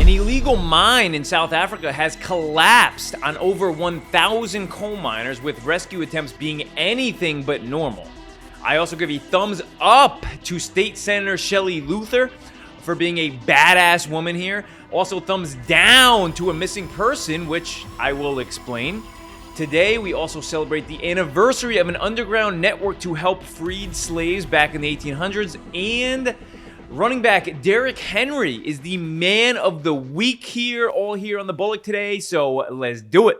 An illegal mine in South Africa has collapsed on over 1,000 coal miners, with rescue attempts being anything but normal. I also give a thumbs up to State Senator Shelley Luther for being a badass woman here. Also, thumbs down to a missing person, which I will explain. Today, we also celebrate the anniversary of an underground network to help freed slaves back in the 1800s, and running back Derrick Henry is the man of the week here, all here on the Bullock today, so let's do it.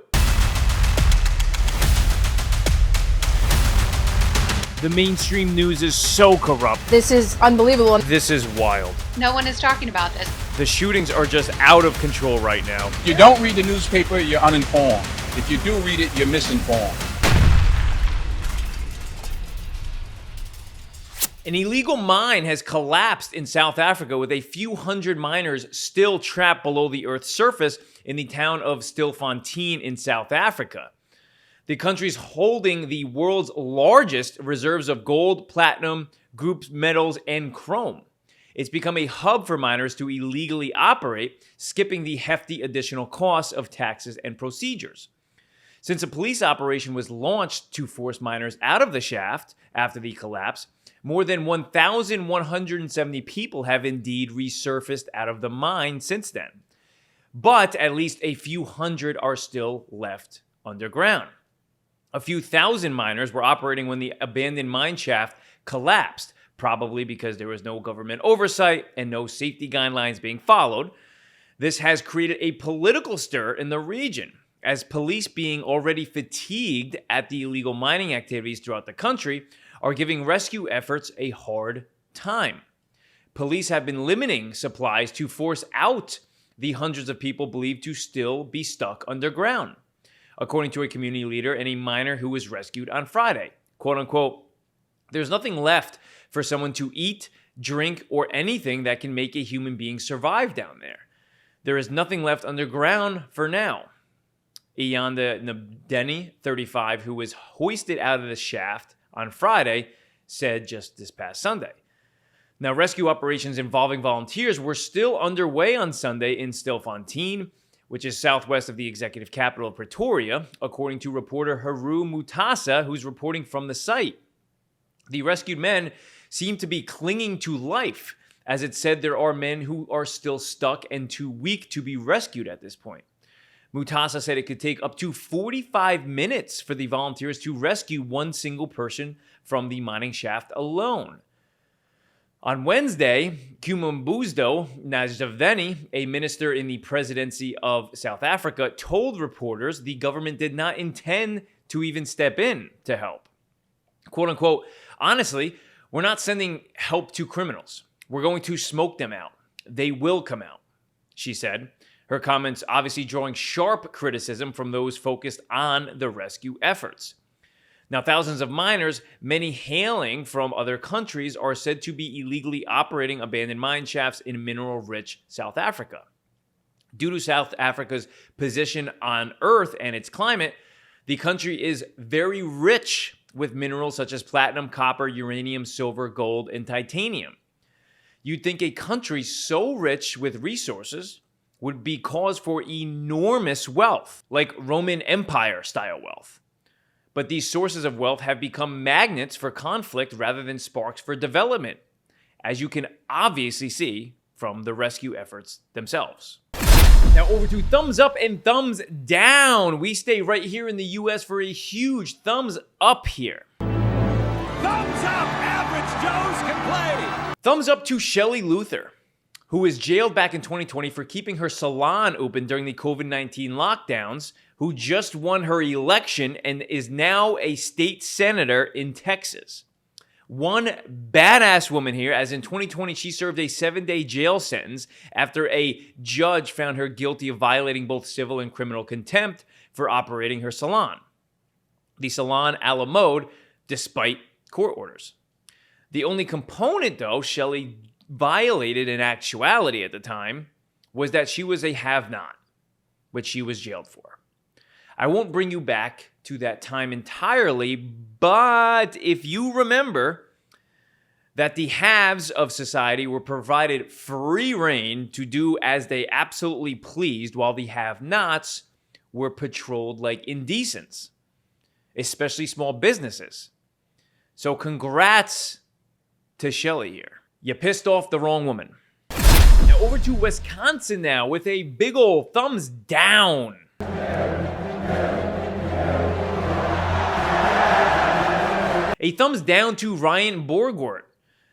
The mainstream news is so corrupt. This is unbelievable. This is wild. No one is talking about this. The shootings are just out of control right now. You don't read the newspaper, you're uninformed. If you do read it, you're misinformed. An illegal mine has collapsed in South Africa, with a few hundred miners still trapped below the Earth's surface in the town of Stilfontein in South Africa. The country's holding the world's largest reserves of gold, platinum, group metals, and chrome. It's become a hub for miners to illegally operate, skipping the hefty additional costs of taxes and procedures. Since a police operation was launched to force miners out of the shaft after the collapse, more than 1,170 people have indeed resurfaced out of the mine since then. But at least a few hundred are still left underground. A few thousand miners were operating when the abandoned mine shaft collapsed, probably because there was no government oversight and no safety guidelines being followed. This has created a political stir in the region, as police, being already fatigued at the illegal mining activities throughout the country, are giving rescue efforts a hard time. Police have been limiting supplies to force out the hundreds of people believed to still be stuck underground, according to a community leader and a miner who was rescued on Friday. Quote unquote, "There's nothing left for someone to eat, drink, or anything that can make a human being survive down there. There is nothing left underground for now." Iyanda Ndeni, 35, who was hoisted out of the shaft on Friday, said just this past Sunday. Now, rescue operations involving volunteers were still underway on Sunday in Stilfontein, which is southwest of the executive capital of Pretoria, according to reporter Haru Mutasa, who's reporting from the site. The rescued men seem to be clinging to life, as it said there are men who are still stuck and too weak to be rescued at this point. Mutasa said it could take up to 45 minutes for the volunteers to rescue one single person from the mining shaft alone. On Wednesday, Kumbuzdo Najaveni, a minister in the presidency of South Africa, told reporters the government did not intend to even step in to help. Quote unquote, "Honestly, we're not sending help to criminals. We're going to smoke them out. They will come out," she said. Her comments obviously drawing sharp criticism from those focused on the rescue efforts. Now, thousands of miners, many hailing from other countries, are said to be illegally operating abandoned mine shafts in mineral-rich South Africa. Due to South Africa's position on Earth and its climate, the country is very rich with minerals such as platinum, copper, uranium, silver, gold, and titanium. You'd think a country so rich with resources would be cause for enormous wealth, like Roman Empire-style wealth. But these sources of wealth have become magnets for conflict rather than sparks for development, as you can obviously see from the rescue efforts themselves. Now over to thumbs up and thumbs down. We stay right here in the US for a huge thumbs up here. Thumbs up, average Joes can play. Thumbs up to Shelley Luther, who was jailed back in 2020 for keeping her salon open during the COVID-19 lockdowns, who just won her election and is now a state senator in Texas. One badass woman here, as in 2020, she served a 7-day jail sentence after a judge found her guilty of violating both civil and criminal contempt for operating her salon, the Salon a la Mode, despite court orders. The only component, though, Shelley violated in actuality at the time was that she was a have-not, which she was jailed for. I won't bring you back to that time entirely, but if you remember, that the haves of society were provided free rein to do as they absolutely pleased, while the have-nots were patrolled like indecents, especially small businesses. So congrats to Shelley here. You pissed off the wrong woman. Now over to Wisconsin now with a big old thumbs down. A thumbs down to Ryan Borgwart,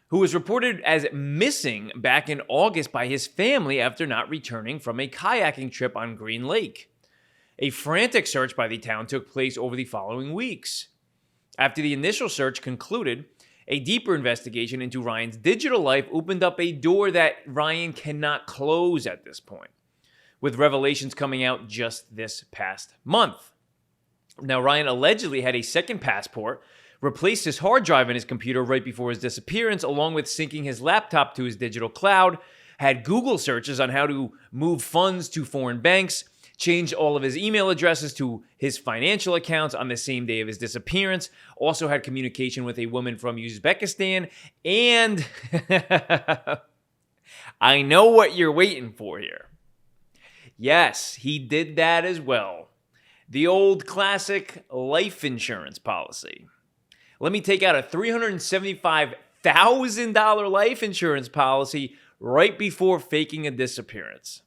who was reported as missing back in August by his family after not returning from a kayaking trip on Green Lake. A frantic search by the town took place over the following weeks. After the initial search concluded, a deeper investigation into Ryan's digital life opened up a door that Ryan cannot close at this point, with revelations coming out just this past month. Now, Ryan allegedly had a second passport, replaced his hard drive in his computer right before his disappearance, along with syncing his laptop to his digital cloud, had Google searches on how to move funds to foreign banks, changed all of his email addresses to his financial accounts on the same day of his disappearance, also had communication with a woman from Uzbekistan, and I know what you're waiting for here. Yes, he did that as well. The old classic life insurance policy. Let me take out a $375,000 life insurance policy right before faking a disappearance.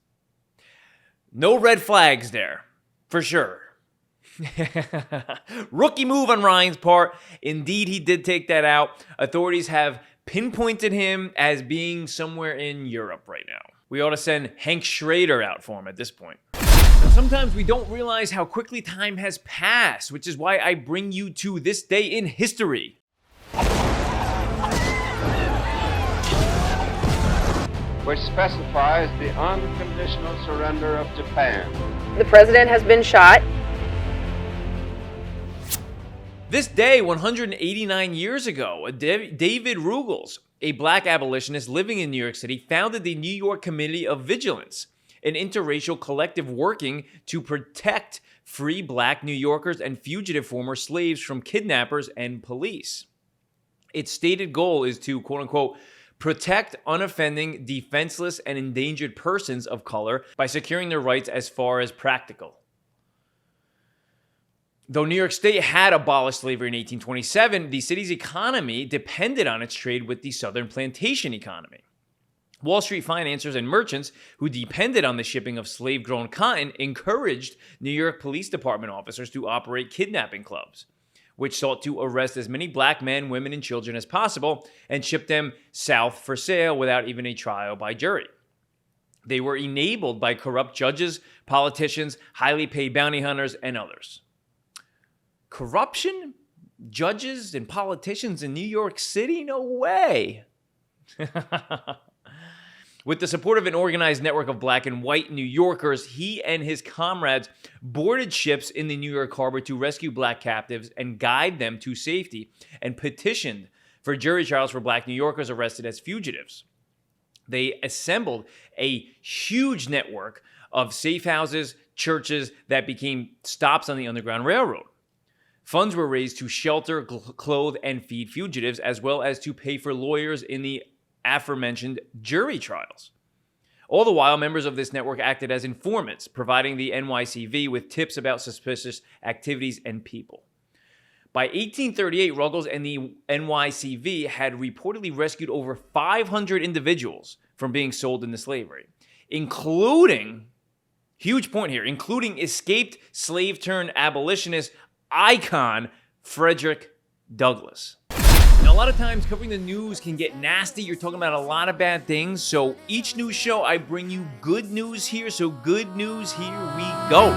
No red flags there, for sure. Rookie move on Ryan's part. Indeed, he did take that out. Authorities have pinpointed him as being somewhere in Europe right now. We ought to send Hank Schrader out for him at this point. Now, sometimes we don't realize how quickly time has passed, which is why I bring you to this day in history. Which specifies the unconditional surrender of Japan. The president has been shot. This day, 189 years ago, David Ruggles, a black abolitionist living in New York City, founded the New York Committee of Vigilance, an interracial collective working to protect free black New Yorkers and fugitive former slaves from kidnappers and police. Its stated goal is to, quote-unquote, protect unoffending, defenseless, and endangered persons of color by securing their rights as far as practical. Though New York State had abolished slavery in 1827, the city's economy depended on its trade with the southern plantation economy. Wall Street financiers and merchants who depended on the shipping of slave-grown cotton encouraged New York Police Department officers to operate kidnapping clubs, which sought to arrest as many black men, women, and children as possible and ship them south for sale without even a trial by jury. They were enabled by corrupt judges, politicians, highly paid bounty hunters, and others. Corruption? Judges and politicians in New York City? No way! With the support of an organized network of black and white New Yorkers, he and his comrades boarded ships in the New York harbor to rescue black captives and guide them to safety, and petitioned for jury trials for black New Yorkers arrested as fugitives. They assembled a huge network of safe houses, churches that became stops on the Underground Railroad. Funds were raised to shelter, clothe, and feed fugitives, as well as to pay for lawyers in the aforementioned jury trials. All the while, members of this network acted as informants, providing the NYCV with tips about suspicious activities and people. By 1838, Ruggles and the NYCV had reportedly rescued over 500 individuals from being sold into slavery, including, huge point here, including escaped slave-turned-abolitionist icon Frederick Douglass. Now, a lot of times covering the news can get nasty. You're talking about a lot of bad things. So each news show, I bring you good news here. So good news, here we go.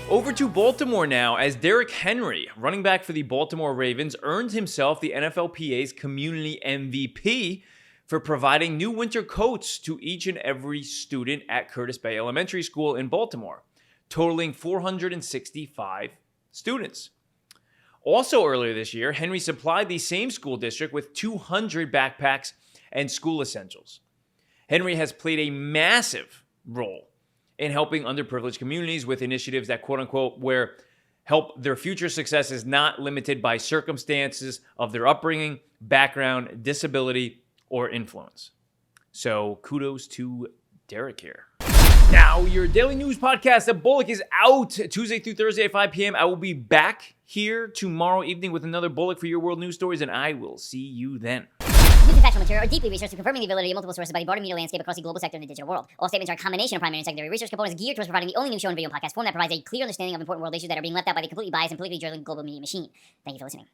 Over to Baltimore now, as Derrick Henry, running back for the Baltimore Ravens, earned himself the NFLPA's Community MVP for providing new winter coats to each and every student at Curtis Bay Elementary School in Baltimore, totaling 465 students. Also earlier this year, Henry supplied the same school district with 200 backpacks and school essentials. Henry has played a massive role in helping underprivileged communities with initiatives that, quote unquote, where help their future success is not limited by circumstances of their upbringing, background, disability, or influence. So kudos to Derek here. Now, your daily news podcast, The Bullock, is out Tuesday through Thursday at 5 p.m. I will be back here tomorrow evening with another Bullock for your world news stories, and I will see you then. News and factual material are deeply researched and confirming the validity of multiple sources by the broader media landscape across the global sector in the digital world. All statements are a combination of primary and secondary research components geared towards providing the only news show and video podcast form that provides a clear understanding of important world issues that are being left out by the completely biased and politically driven global media machine. Thank you for listening.